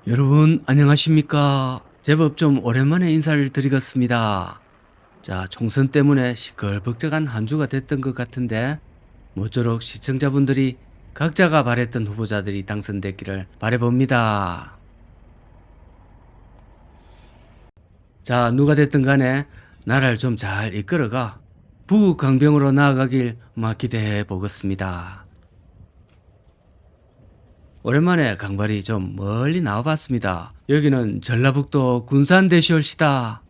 여러분 안녕하십니까? 제법 좀 오랜만에 인사를 드리겠습니다. 자, 총선 때문에 시끌벅적한 한 주가 됐던 것 같은데 모쪼록 시청자분들이 각자가 바랬던 후보자들이 당선됐기를 바라봅니다. 자, 누가 됐든 간에 나라를 좀 잘 이끌어가 부강병으로 나아가길 기대해 보겠습니다. 오랜만에 강발이 좀 멀리 나와봤습니다. 여기는 전라북도 군산대시올시다.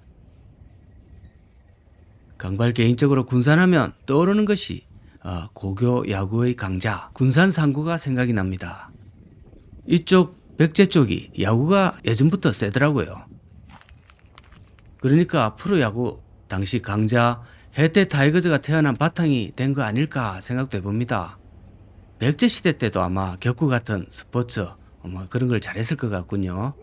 강발 개인적으로 군산하면 떠오르는 것이 고교 야구의 강자 군산 상구가 생각이 납니다. 이쪽 백제 쪽이 야구가 예전부터 세더라고요. 그러니까 프로야구 당시 강자 해태 타이거즈가 태어난 바탕이 된 거 아닐까 생각도 해봅니다. 백제 시대 때도 아마 격구 같은 스포츠 그런 걸 잘했을 것 같군요.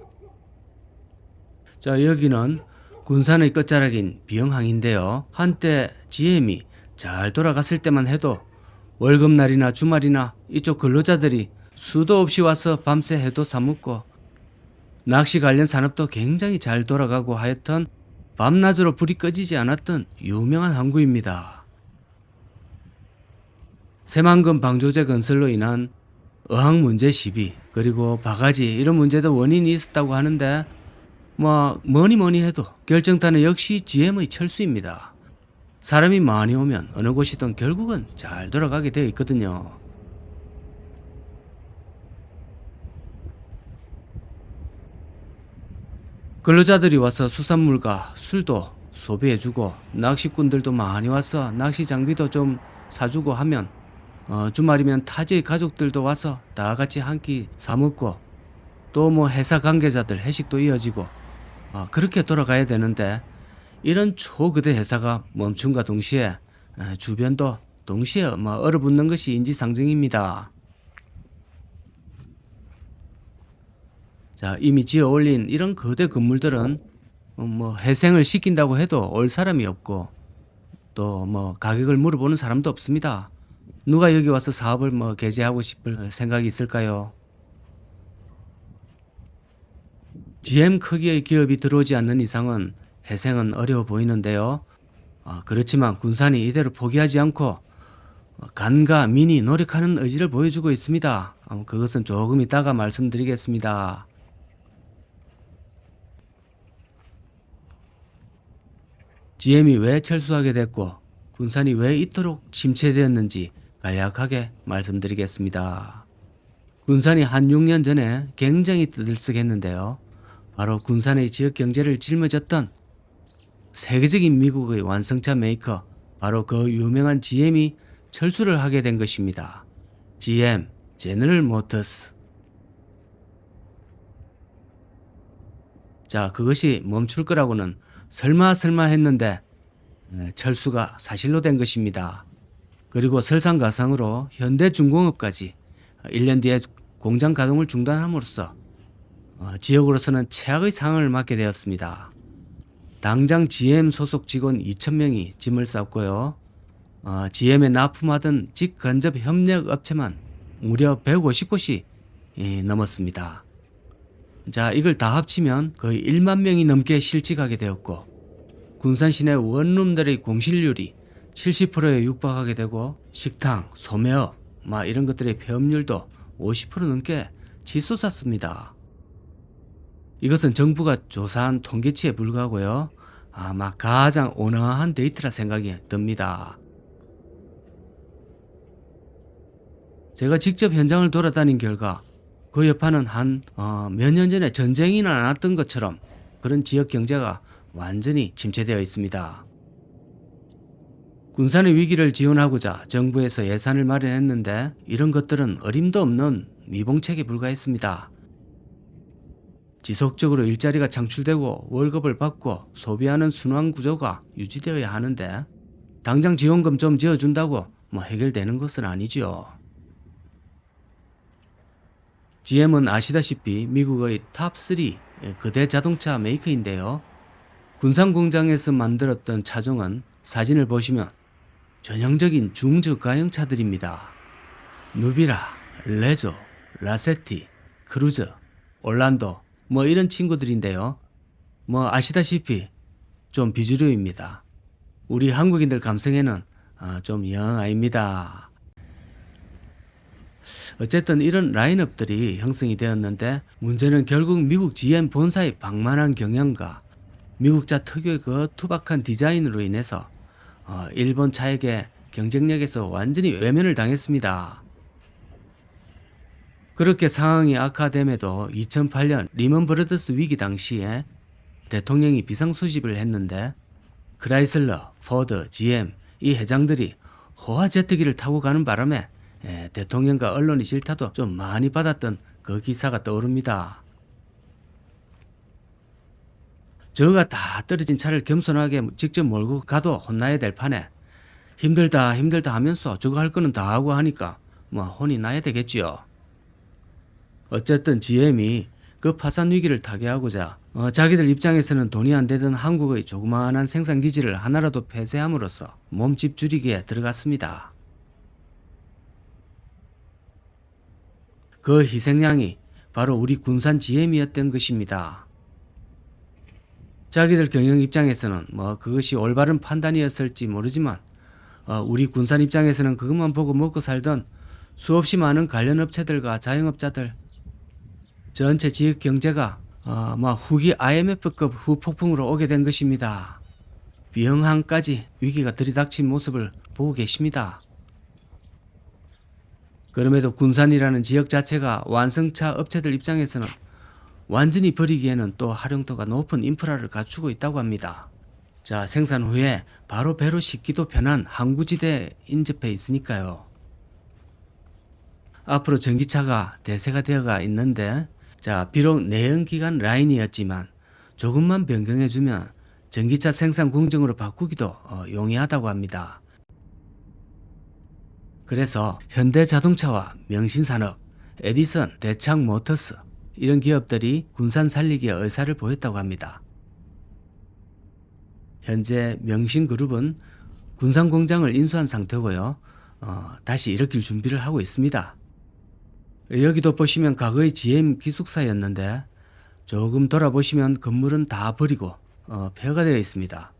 자, 여기는 군산의 끝자락인 비영항인데요. 한때 GM이 잘 돌아갔을 때만 해도 월급날이나 주말이나 이쪽 근로자들이 수도 없이 와서 밤새 해도 사먹고 낚시 관련 산업도 굉장히 잘 돌아가고 하여튼 밤낮으로 불이 꺼지지 않았던 유명한 항구입니다. 새만금 방조제 건설로 인한 어항 문제 시비 그리고 바가지 이런 문제도 원인이 있었다고 하는데 뭐니 해도 결정타는 역시 GM의 철수입니다. 사람이 많이 오면 어느 곳이든 결국은 잘 돌아가게 되어 있거든요. 근로자들이 와서 수산물과 술도 소비해주고 낚시꾼들도 많이 와서 낚시 장비도 좀 사주고 하면 주말이면 타지의 가족들도 와서 다 같이 한 끼 사먹고 또 회사 관계자들 회식도 이어지고 그렇게 돌아가야 되는데 이런 초거대 회사가 멈춤과 동시에 주변도 동시에 얼어붙는 것이 인지상정입니다. 자, 이미 지어 올린 이런 거대 건물들은 회생을 시킨다고 해도 올 사람이 없고 또 가격을 물어보는 사람도 없습니다. 누가 여기 와서 사업을 개재하고 싶을 생각이 있을까요? GM 크기의 기업이 들어오지 않는 이상은 회생은 어려워 보이는데요. 그렇지만 군산이 이대로 포기하지 않고 간과 민이 노력하는 의지를 보여주고 있습니다. 그것은 조금 이따가 말씀드리겠습니다. GM이 왜 철수하게 됐고 군산이 왜 이토록 침체되었는지 간략하게 말씀드리겠습니다. 군산이 한 6년 전에 굉장히 뜨들썩했는데요. 바로 군산의 지역 경제를 짊어졌던 세계적인 미국의 완성차 메이커 바로 그 유명한 GM이 철수를 하게 된 것입니다. GM, 제너럴 모터스. 자, 그것이 멈출 거라고는 설마 했는데 철수가 사실로 된 것입니다. 그리고 설상가상으로 현대중공업까지 1년 뒤에 공장 가동을 중단함으로써 지역으로서는 최악의 상황을 맞게 되었습니다. 당장 GM 소속 직원 2,000명이 짐을 쌌고요. GM에 납품하던 직간접 협력 업체만 무려 150곳이 넘었습니다. 자, 이걸 다 합치면 거의 1만 명이 넘게 실직하게 되었고 군산 시내 원룸들의 공실률이 70%에 육박하게 되고 식당, 소매업 이런 것들의 폐업률도 50% 넘게 치솟았습니다. 이것은 정부가 조사한 통계치에 불과하고요. 가장 온화한 데이터라 생각이 듭니다. 제가 직접 현장을 돌아다닌 결과 그 여파는 몇 년 전에 전쟁이 났던 것처럼 그런 지역 경제가 완전히 침체되어 있습니다. 군산의 위기를 지원하고자 정부에서 예산을 마련했는데 이런 것들은 어림도 없는 미봉책에 불과했습니다. 지속적으로 일자리가 창출되고 월급을 받고 소비하는 순환 구조가 유지되어야 하는데 당장 지원금 좀 지어준다고 해결되는 것은 아니죠. GM은 아시다시피 미국의 탑3 거대 자동차 메이커인데요. 군산 공장에서 만들었던 차종은 사진을 보시면 전형적인 중저가형 차들입니다. 누비라, 레조, 라세티, 크루저, 올란도 뭐 이런 친구들인데요. 뭐 아시다시피 좀 비주류입니다. 우리 한국인들 감성에는 좀 영 아닙니다. 어쨌든 이런 라인업들이 형성이 되었는데 문제는 결국 미국 GM 본사의 방만한 경영과 미국자 특유의 그 투박한 디자인으로 인해서 일본 차에게 경쟁력에서 완전히 외면을 당했습니다. 그렇게 상황이 악화됨에도 2008년 리먼 브러더스 위기 당시에 대통령이 비상수집을 했는데 크라이슬러, 포드, GM 이 회장들이 호화 제트기를 타고 가는 바람에 대통령과 언론이 질타도 좀 많이 받았던 그 기사가 떠오릅니다. 저가 다 떨어진 차를 겸손하게 직접 몰고 가도 혼나야 될 판에 힘들다 하면서 저거 할 거는 다 하고 하니까 뭐 혼이 나야 되겠지요. 어쨌든 GM이 그 파산 위기를 타개하고자 자기들 입장에서는 돈이 안 되던 한국의 조그마한 생산 기지를 하나라도 폐쇄함으로써 몸집 줄이기에 들어갔습니다. 그 희생양이 바로 우리 군산 GM이었던 것입니다. 자기들 경영 입장에서는 뭐 그것이 올바른 판단이었을지 모르지만 우리 군산 입장에서는 그것만 보고 먹고 살던 수없이 많은 관련 업체들과 자영업자들 전체 지역 경제가 후기 IMF급 후폭풍으로 오게 된 것입니다. 비영항까지 위기가 들이닥친 모습을 보고 계십니다. 그럼에도 군산이라는 지역 자체가 완성차 업체들 입장에서는 완전히 버리기에는 또 활용도가 높은 인프라를 갖추고 있다고 합니다. 자, 생산 후에 바로 배로 싣기도 편한 항구지대에 인접해 있으니까요. 앞으로 전기차가 대세가 되어가 있는데 자, 비록 내연기관 라인이었지만 조금만 변경해주면 전기차 생산 공정으로 바꾸기도 용이하다고 합니다. 그래서 현대자동차와 명신산업, 에디슨, 대창모터스 이런 기업들이 군산 살리기에 의사를 보였다고 합니다. 현재 명신그룹은 군산 공장을 인수한 상태고요. 다시 일으킬 준비를 하고 있습니다. 여기도 보시면 과거의 GM 기숙사였는데 조금 돌아보시면 건물은 다 버리고 폐허가 되어 있습니다.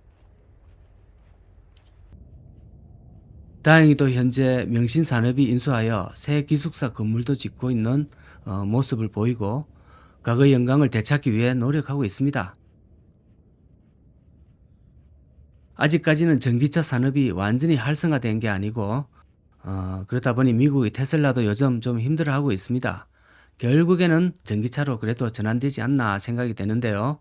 다행히도 현재 명신산업이 인수하여 새 기숙사 건물도 짓고 있는 모습을 보이고 과거의 영광을 되찾기 위해 노력하고 있습니다. 아직까지는 전기차 산업이 완전히 활성화된 게 아니고 그러다 보니 미국의 테슬라도 요즘 좀 힘들어하고 있습니다. 결국에는 전기차로 그래도 전환되지 않나 생각이 되는데요.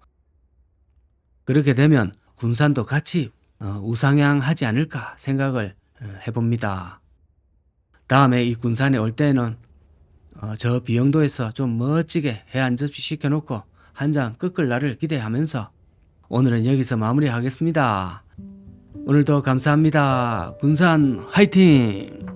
그렇게 되면 군산도 같이 우상향하지 않을까 생각을 해봅니다. 다음에 이 군산에 올 때는 저 비영도에서 좀 멋지게 해 한 접시 시켜놓고 한 잔 끄끌 날을 기대하면서 오늘은 여기서 마무리하겠습니다. 오늘도 감사합니다. 군산 화이팅!